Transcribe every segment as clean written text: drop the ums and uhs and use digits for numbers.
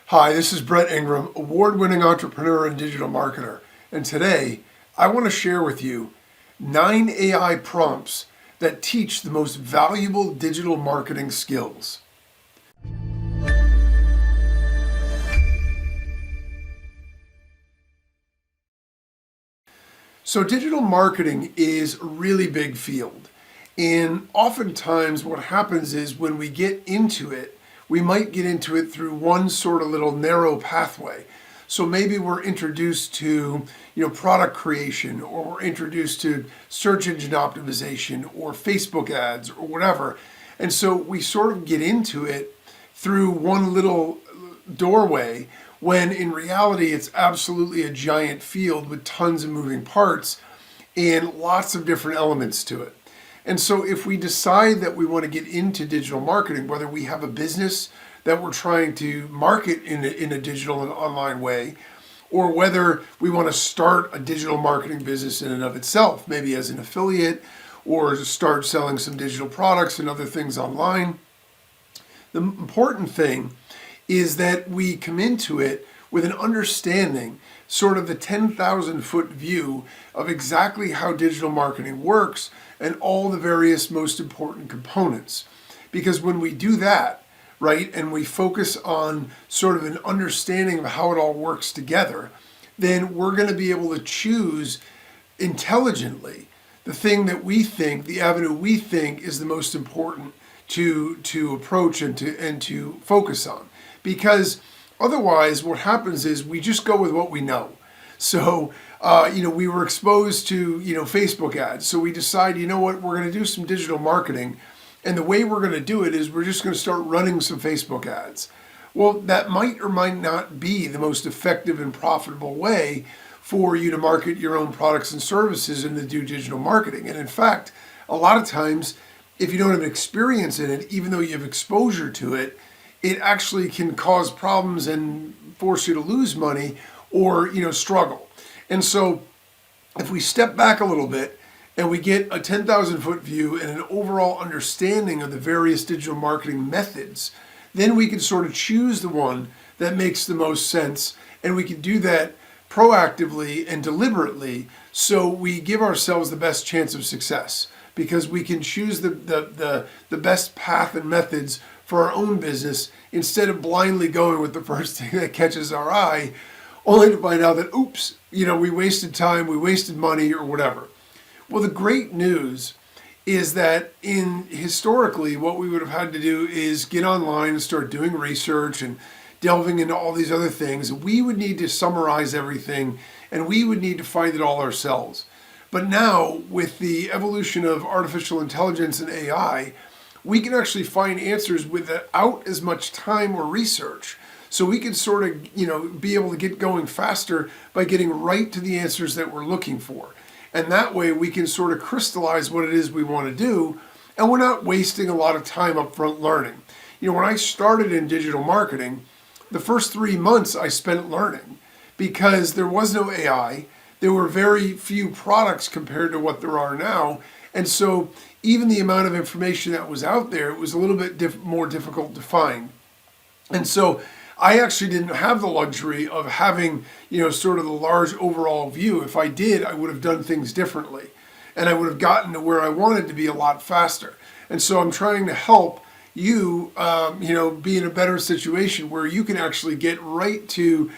Hi, this is Brett Ingram, award-winning entrepreneur and digital marketer. And today, I want to share with you 9 AI prompts that teach the most valuable digital marketing skills. So digital marketing is a really big field. And oftentimes what happens is when we get into it, we might get into it through one sort of little narrow pathway. So maybe we're introduced to, product creation, or we're introduced to search engine optimization or Facebook ads or whatever. And so we sort of get into it through one little doorway when in reality it's absolutely a giant field with tons of moving parts and lots of different elements to it. And so if we decide that we want to get into digital marketing, whether we have a business that we're trying to market in a digital and online way, or whether we want to start a digital marketing business in and of itself, maybe as an affiliate, or to start selling some digital products and other things online, the important thing is that we come into it with an understanding, sort of the 10,000 foot view of exactly how digital marketing works and all the various most important components. Because when we do that, right, and we focus on sort of an understanding of how it all works together, then we're going to be able to choose intelligently the thing that we think, the avenue we think is the most important to approach and to focus on. Because otherwise what happens is we just go with what we know. So, we were exposed to, Facebook ads. So we decide, we're going to do some digital marketing. And the way we're going to do it is we're just going to start running some Facebook ads. Well, that might or might not be the most effective and profitable way for you to market your own products and services and to do digital marketing. And in fact, a lot of times, if you don't have experience in it, even though you have exposure to it, it actually can cause problems and force you to lose money or, struggle. And so if we step back a little bit and we get a 10,000 foot view and an overall understanding of the various digital marketing methods, then we can sort of choose the one that makes the most sense. And we can do that proactively and deliberately so we give ourselves the best chance of success, because we can choose the best path and methods for our own business instead of blindly going with the first thing that catches our eye, only to find out that, oops, we wasted time, we wasted money or whatever. Well, the great news is that historically, what we would have had to do is get online and start doing research and delving into all these other things. We would need to summarize everything and we would need to find it all ourselves. But now, with the evolution of artificial intelligence and AI, we can actually find answers without as much time or research. So we can sort of, be able to get going faster by getting right to the answers that we're looking for. And that way we can sort of crystallize what it is we want to do, and we're not wasting a lot of time up front learning. When I started in digital marketing, the first 3 months I spent learning because there was no AI. There were very few products compared to what there are now. And so even the amount of information that was out there, it was a little bit more difficult to find. And so I actually didn't have the luxury of having, sort of the large overall view. If I did, I would have done things differently and I would have gotten to where I wanted to be a lot faster. And so I'm trying to help you, be in a better situation where you can actually get right to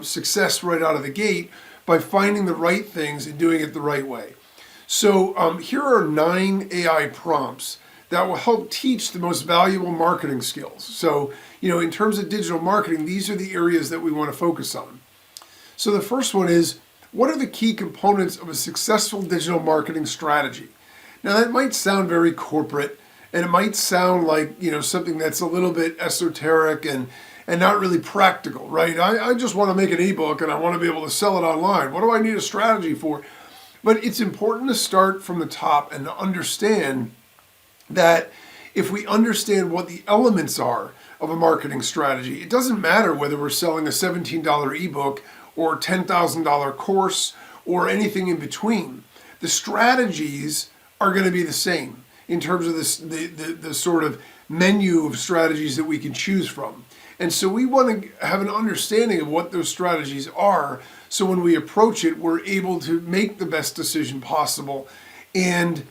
success right out of the gate by finding the right things and doing it the right way. So here are 9 AI prompts that will help teach the most valuable marketing skills. So, in terms of digital marketing, these are the areas that we want to focus on. So the first one is, what are the key components of a successful digital marketing strategy? Now that might sound very corporate, and it might sound like, something that's a little bit esoteric and not really practical, right? I just want to make an ebook and I want to be able to sell it online. What do I need a strategy for? But it's important to start from the top and to understand that if we understand what the elements are of a marketing strategy, it doesn't matter whether we're selling a $17 ebook or a $10,000 course or anything in between. The strategies are going to be the same in terms of the sort of menu of strategies that we can choose from. And so we want to have an understanding of what those strategies are, so when we approach it, we're able to make the best decision possible and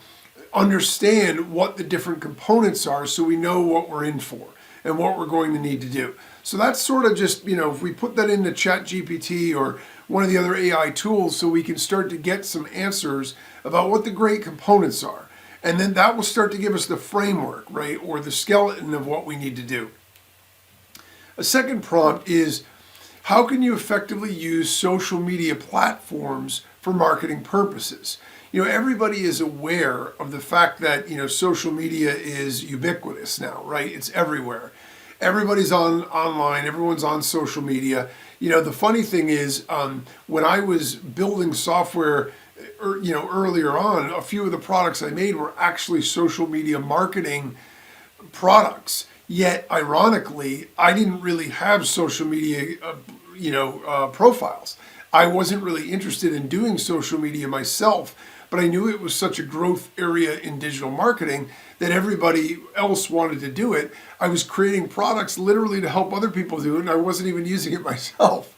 understand what the different components are, so we know what we're in for and what we're going to need to do. So that's sort of just, if we put that into ChatGPT or one of the other AI tools, so we can start to get some answers about what the great components are. And then that will start to give us the framework, right, or the skeleton of what we need to do. A second prompt is, how can you effectively use social media platforms for marketing purposes? Everybody is aware of the fact that, social media is ubiquitous now, right? It's everywhere. Everybody's online, everyone's on social media. The funny thing is, when I was building software, earlier on, a few of the products I made were actually social media marketing products. Yet, ironically, I didn't really have social media, profiles. I wasn't really interested in doing social media myself, but I knew it was such a growth area in digital marketing that everybody else wanted to do it. I was creating products literally to help other people do it, and I wasn't even using it myself.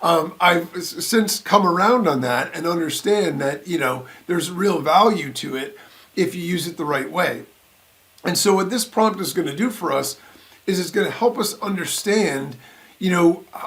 I've since come around on that and understand that, there's real value to it if you use it the right way. And so what this prompt is going to do for us is it's going to help us understand,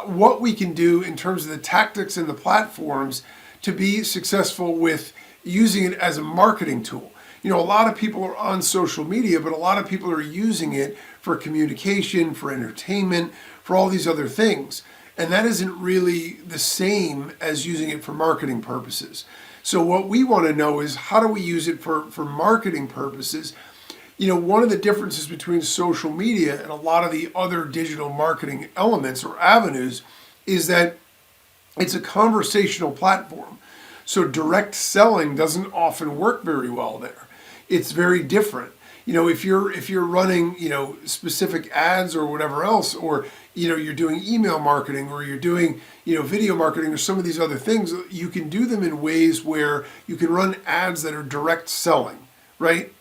what we can do in terms of the tactics and the platforms to be successful with using it as a marketing tool. A lot of people are on social media, but a lot of people are using it for communication, for entertainment, for all these other things. And that isn't really the same as using it for marketing purposes. So what we want to know is, how do we use it for marketing purposes? One of the differences between social media and a lot of the other digital marketing elements or avenues is that it's a conversational platform. So direct selling doesn't often work very well there. It's very different. If you're running, specific ads or whatever else, or, you're doing email marketing, or you're doing, video marketing, or some of these other things, you can do them in ways where you can run ads that are direct selling, right?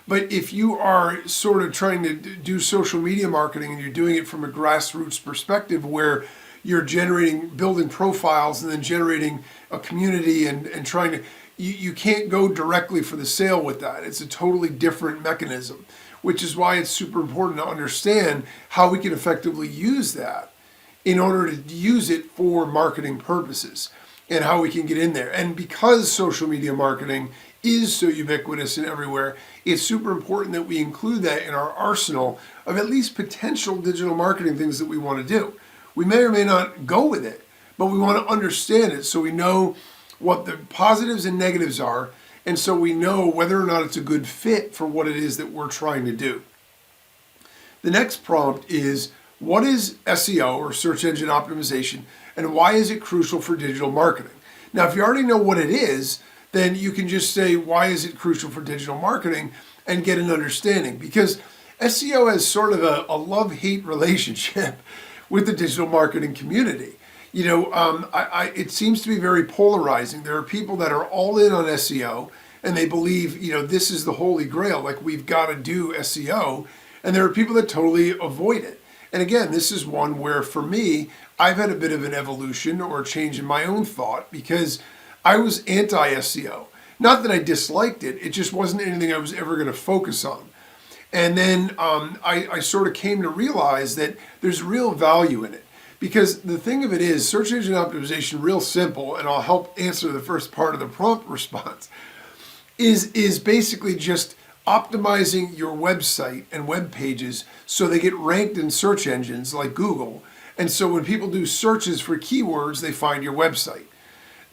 But if you are sort of trying to do social media marketing and you're doing it from a grassroots perspective, where you're building profiles and then generating a community and trying to, you can't go directly for the sale with that. It's a totally different mechanism, which is why it's super important to understand how we can effectively use that in order to use it for marketing purposes, and how we can get in there. And because social media marketing is so ubiquitous and everywhere, it's super important that we include that in our arsenal of at least potential digital marketing things that we want to do. We may or may not go with it, but we want to understand it so we know what the positives and negatives are, and so we know whether or not it's a good fit for what it is that we're trying to do. The next prompt is, what is SEO, or search engine optimization, and why is it crucial for digital marketing? Now, if you already know what it is, then you can just say, why is it crucial for digital marketing, and get an understanding. Because SEO has sort of a love-hate relationship with the digital marketing community. It seems to be very polarizing. There are people that are all in on SEO, and they believe, this is the holy grail, like we've got to do SEO. And there are people that totally avoid it. And again, this is one where, for me, I've had a bit of an evolution or a change in my own thought, because I was anti-SEO. Not that I disliked it, it just wasn't anything I was ever going to focus on. And then I sort of came to realize that there's real value in it. Because the thing of it is, search engine optimization, real simple, and I'll help answer the first part of the prompt response, is basically just optimizing your website and web pages so they get ranked in search engines like Google. And so when people do searches for keywords, they find your website.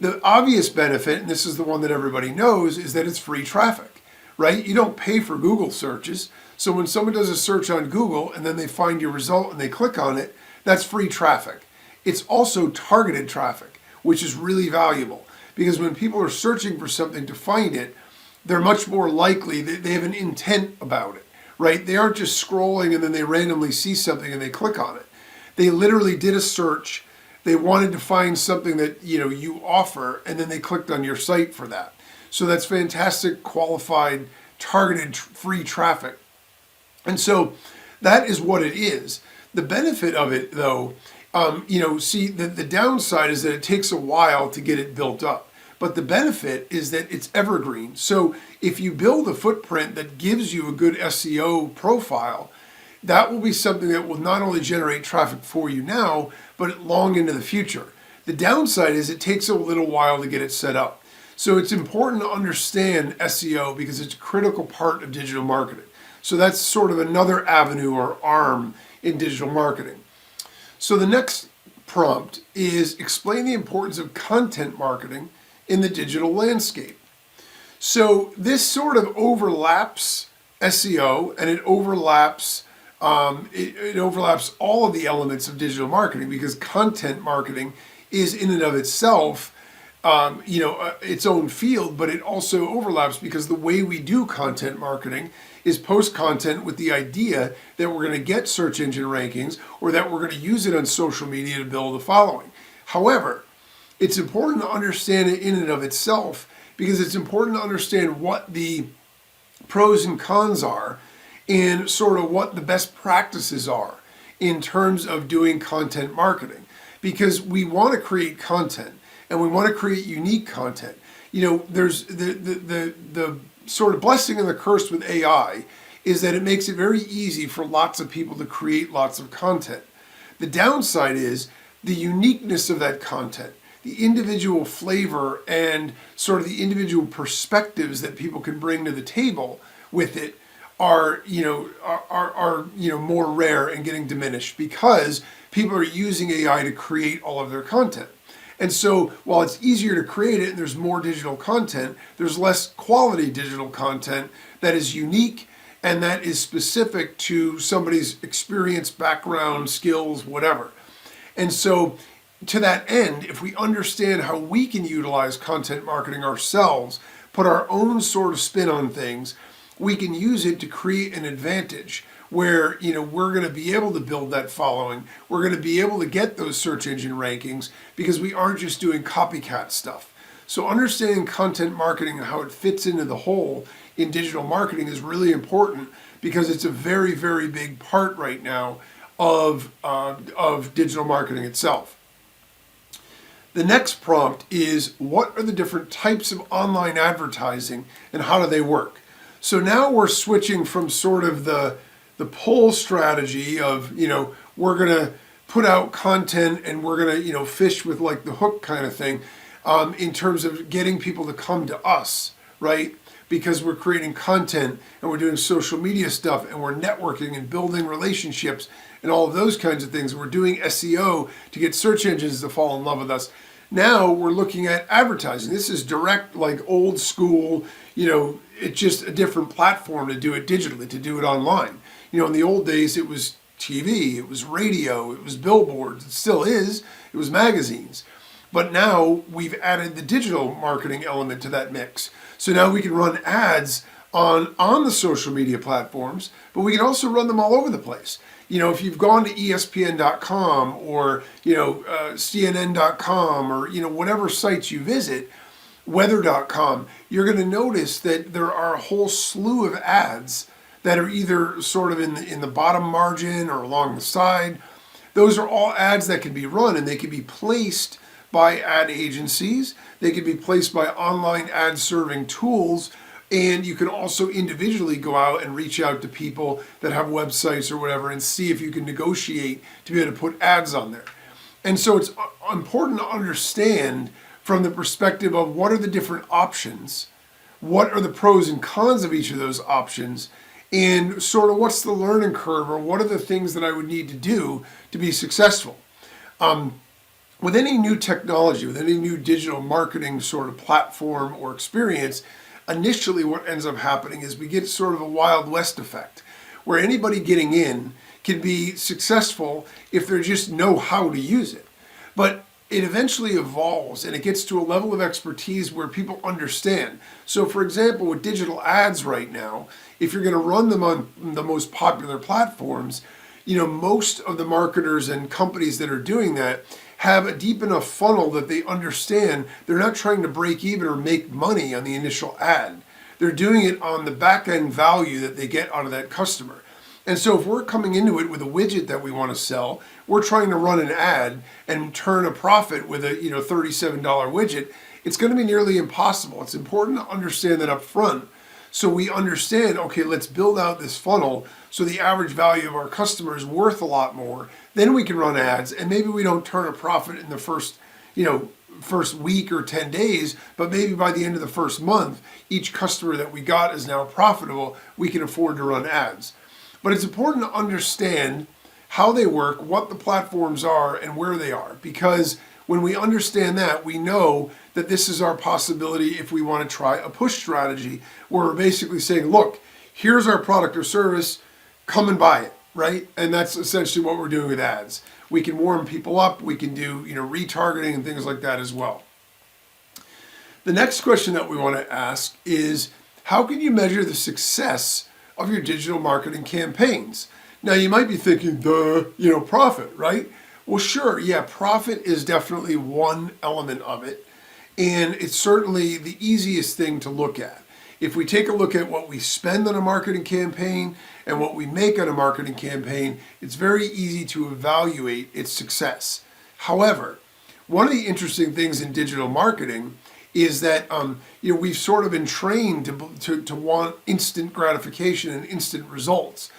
The obvious benefit, and this is the one that everybody knows, is that it's free traffic, right? You don't pay for Google searches. So when someone does a search on Google and then they find your result and they click on it, that's free traffic. It's also targeted traffic, which is really valuable, because when people are searching for something to find it, they're much more likely that they have an intent about it, right? They aren't just scrolling and then they randomly see something and they click on it. They literally did a search. They wanted to find something that you offer, and then they clicked on your site for that. So that's fantastic, qualified, targeted, free traffic. And so that is what it is. The benefit of it, though, see, the downside is that it takes a while to get it built up. But the benefit is that it's evergreen. So if you build a footprint that gives you a good SEO profile, that will be something that will not only generate traffic for you now, but long into the future. The downside is it takes a little while to get it set up. So it's important to understand SEO because it's a critical part of digital marketing. So that's sort of another avenue or arm in digital marketing. So the next prompt is explain the importance of content marketing in the digital landscape. So this sort of overlaps SEO and it overlaps all of the elements of digital marketing because content marketing is in and of itself its own field, but it also overlaps because the way we do content marketing is post content with the idea that we're going to get search engine rankings or that we're going to use it on social media to build a following. However, it's important to understand it in and of itself because it's important to understand what the pros and cons are and sort of what the best practices are in terms of doing content marketing. Because we want to create content and we want to create unique content. There's the sort of blessing and the curse with AI is that it makes it very easy for lots of people to create lots of content. The downside is the uniqueness of that content, the individual flavor and sort of the individual perspectives that people can bring to the table with it are more rare and getting diminished because people are using AI to create all of their content. And so while it's easier to create it and there's more digital content, there's less quality digital content that is unique and that is specific to somebody's experience, background, skills, whatever. And so to that end, if we understand how we can utilize content marketing ourselves, put our own sort of spin on things, we can use it to create an advantage where we're going to be able to build that following. We're going to be able to get those search engine rankings because we aren't just doing copycat stuff. So understanding content marketing and how it fits into the whole in digital marketing is really important because it's a very, very big part right now of digital marketing itself. The next prompt is what are the different types of online advertising and how do they work? So now we're switching from sort of the pull strategy of, we're going to put out content and we're going to, fish with like the hook kind of thing in terms of getting people to come to us, right? Because we're creating content and we're doing social media stuff and we're networking and building relationships and all of those kinds of things. We're doing SEO to get search engines to fall in love with us. Now we're looking at advertising. This is direct, like old school, it's just a different platform to do it digitally, to do it online. In the old days, it was TV, it was radio, it was billboards, it still is, it was magazines. But now we've added the digital marketing element to that mix. So now we can run ads on the social media platforms, but we can also run them all over the place. If you've gone to ESPN.com or, CNN.com or, whatever sites you visit, weather.com, you're going to notice that there are a whole slew of ads that are either sort of in the bottom margin or along the side. Those are all ads that can be run and they can be placed by ad agencies. They can be placed by online ad serving tools. And you can also individually go out and reach out to people that have websites or whatever and see if you can negotiate to be able to put ads on there. And so it's important to understand from the perspective of what are the different options, what are the pros and cons of each of those options, and sort of what's the learning curve or what are the things that I would need to do to be successful. With any new technology, with any new digital marketing sort of platform or experience, initially what ends up happening is we get sort of a Wild West effect where anybody getting in can be successful if they just know how to use it. But it eventually evolves and it gets to a level of expertise where people understand. So for example, with digital ads right now, if you're going to run them on the most popular platforms, most of the marketers and companies that are doing that have a deep enough funnel that they understand they're not trying to break even or make money on the initial ad. They're doing it on the back end value that they get out of that customer. And so if we're coming into it with a widget that we want to sell, we're trying to run an ad and turn a profit with a $37 widget, it's going to be nearly impossible. It's important to understand that up front, so we understand, okay, let's build out this funnel so the average value of our customer is worth a lot more. Then we can run ads, and maybe we don't turn a profit in the first week or 10 days, but maybe by the end of the first month, each customer that we got is now profitable. We can afford to run ads. But it's important to understand how they work, what the platforms are, and where they are. Because when we understand that, we know that this is our possibility if we want to try a push strategy, where we're basically saying, look, here's our product or service, come and buy it, right? And that's essentially what we're doing with ads. We can warm people up, we can do retargeting and things like that as well. The next question that we want to ask is, how can you measure the success of your digital marketing campaigns? Now you might be thinking, profit, right? Well, sure, yeah, profit is definitely one element of it, and it's certainly the easiest thing to look at. If we take a look at what we spend on a marketing campaign and what we make on a marketing campaign, it's very easy to evaluate its success. However, one of the interesting things in digital marketing is that we've sort of been trained to want instant gratification and instant results.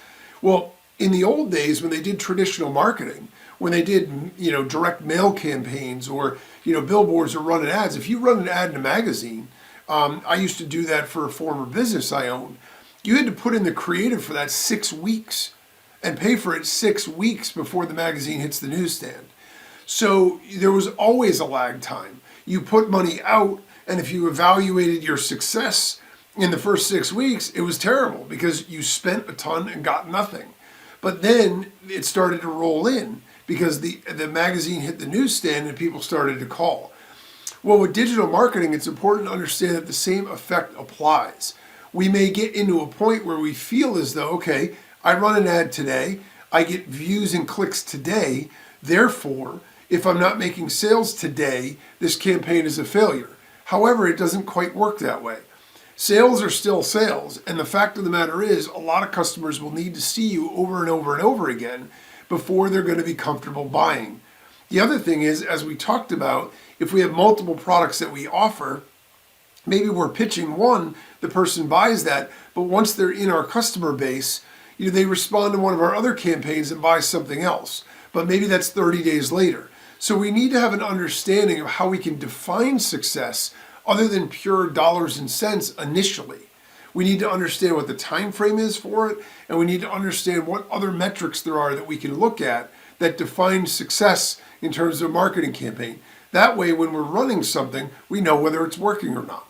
Well, in the old days when they did traditional marketing, when they did direct mail campaigns or billboards or running ads, if you run an ad in a magazine, I used to do that for a former business I owned. You had to put in the creative for that 6 weeks and pay for it 6 weeks before the magazine hits the newsstand. So there was always a lag time. You put money out, and if you evaluated your success in the first 6 weeks, it was terrible because you spent a ton and got nothing. But then it started to roll in because the magazine hit the newsstand and people started to call. Well, with digital marketing, it's important to understand that the same effect applies. We may get into a point where we feel as though, okay, I run an ad today, I get views and clicks today, therefore, if I'm not making sales today, this campaign is a failure. However, it doesn't quite work that way. Sales are still sales, and the fact of the matter is, a lot of customers will need to see you over and over and over again before they're going to be comfortable buying. The other thing is, as we talked about, if we have multiple products that we offer, maybe we're pitching one, the person buys that, but once they're in our customer base, they respond to one of our other campaigns and buy something else. But maybe that's 30 days later. So we need to have an understanding of how we can define success other than pure dollars and cents initially. We need to understand what the time frame is for it, and we need to understand what other metrics there are that we can look at that define success in terms of a marketing campaign. That way, when we're running something, we know whether it's working or not.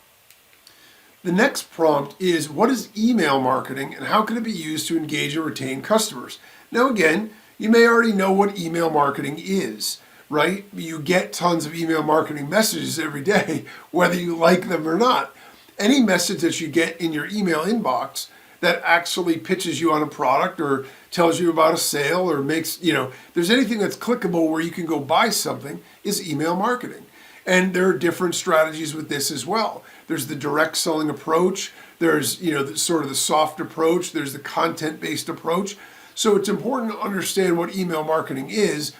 The next prompt is, what is email marketing and how can it be used to engage and retain customers? Now again, you may already know what email marketing is, right? You get tons of email marketing messages every day, whether you like them or not. Any message that you get in your email inbox that actually pitches you on a product or tells you about a sale or makes, there's anything that's clickable where you can go buy something is email marketing. And there are different strategies with this as well. There's the direct selling approach. There's, sort of the soft approach. There's the content-based approach. So it's important to understand what email marketing is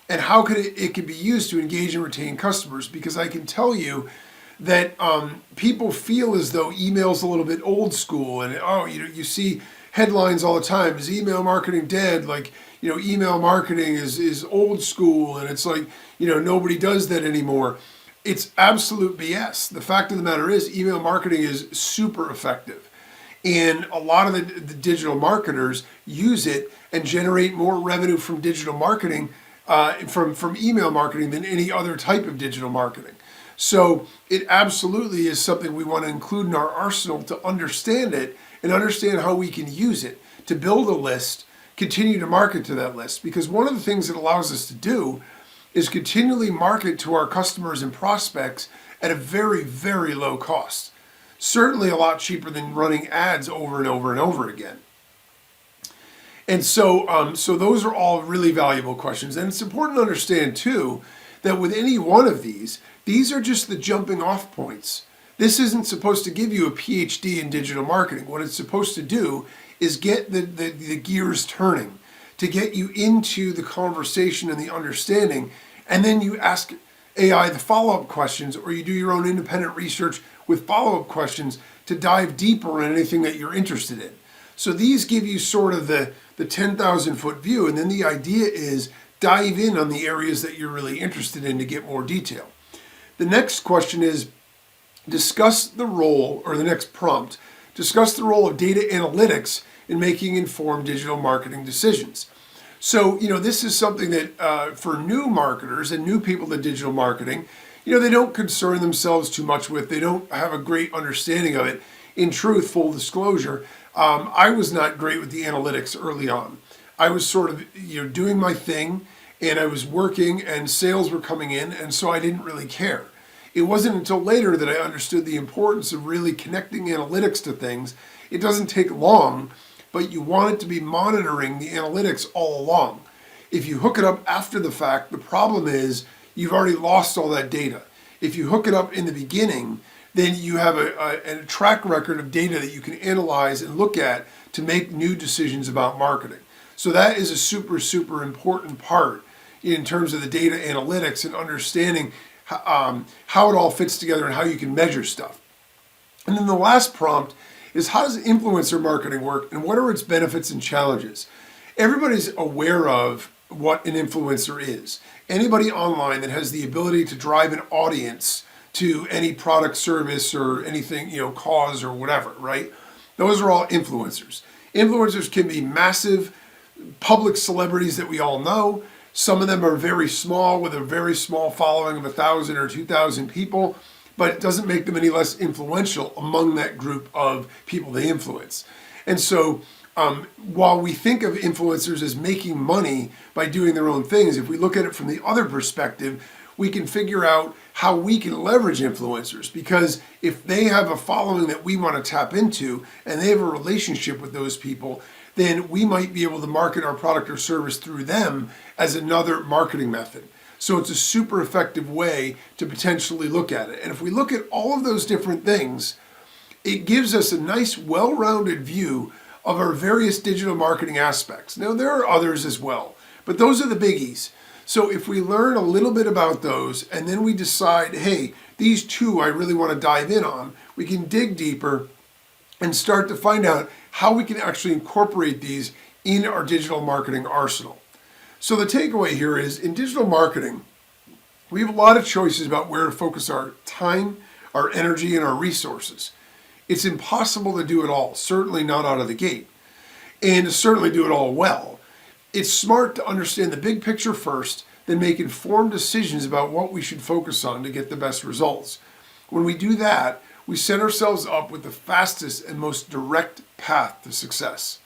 and how it can be used to engage and retain customers. Because I can tell you that people feel as though email's a little bit old school, and you see headlines all the time, is email marketing dead? Like, email marketing is old school, and it's like, nobody does that anymore. It's absolute BS. The fact of the matter is, email marketing is super effective. And a lot of the digital marketers use it and generate more revenue from digital marketing, from email marketing than any other type of digital marketing. So it absolutely is something we want to include in our arsenal to understand it and understand how we can use it to build a list, continue to market to that list. Because one of the things it allows us to do is continually market to our customers and prospects at a very, very low cost. Certainly a lot cheaper than running ads over and over and over again. And so those are all really valuable questions. And it's important to understand too that with any one of these are just the jumping off points. This isn't supposed to give you a PhD in digital marketing. What it's supposed to do is get the gears turning, to get you into the conversation and the understanding, and then you ask AI the follow-up questions, or you do your own independent research with follow-up questions to dive deeper in anything that you're interested in. So these give you sort of the 10,000 foot view, and then the idea is dive in on the areas that you're really interested in to get more detail. The next question is discuss the role, or the next prompt, discuss the role of data analytics in making informed digital marketing decisions. So, this is something that for new marketers and new people to digital marketing, they don't concern themselves too much with. They don't have a great understanding of it. In truth, full disclosure, I was not great with the analytics early on. I was sort of, doing my thing, and I was working, and sales were coming in, and so I didn't really care. It wasn't until later that I understood the importance of really connecting analytics to things. It doesn't take long, but you want it to be monitoring the analytics all along. If you hook it up after the fact, the problem is you've already lost all that data. If you hook it up in the beginning, then you have a track record of data that you can analyze and look at to make new decisions about marketing. So that is a super, super important part in terms of the data analytics and understanding how it all fits together and how you can measure stuff. And then the last prompt is, how does influencer marketing work and what are its benefits and challenges? Everybody's aware of what an influencer is. Anybody online that has the ability to drive an audience to any product, service, or anything, cause or whatever, right? Those are all influencers. Influencers can be massive public celebrities that we all know. Some of them are very small with a very small following of 1,000 or 2,000 people, but it doesn't make them any less influential among that group of people they influence. And so while we think of influencers as making money by doing their own things, if we look at it from the other perspective, we can figure out how we can leverage influencers, because if they have a following that we want to tap into and they have a relationship with those people, then we might be able to market our product or service through them as another marketing method. So it's a super effective way to potentially look at it. And if we look at all of those different things, it gives us a nice, well-rounded view of our various digital marketing aspects. Now, there are others as well, but those are the biggies. So if we learn a little bit about those and then we decide, hey, these two I really want to dive in on, we can dig deeper and start to find out how we can actually incorporate these in our digital marketing arsenal. So the takeaway here is, in digital marketing, we have a lot of choices about where to focus our time, our energy, and our resources. It's impossible to do it all, certainly not out of the gate, and to certainly do it all well. It's smart to understand the big picture first, then make informed decisions about what we should focus on to get the best results. When we do that, we set ourselves up with the fastest and most direct path to success.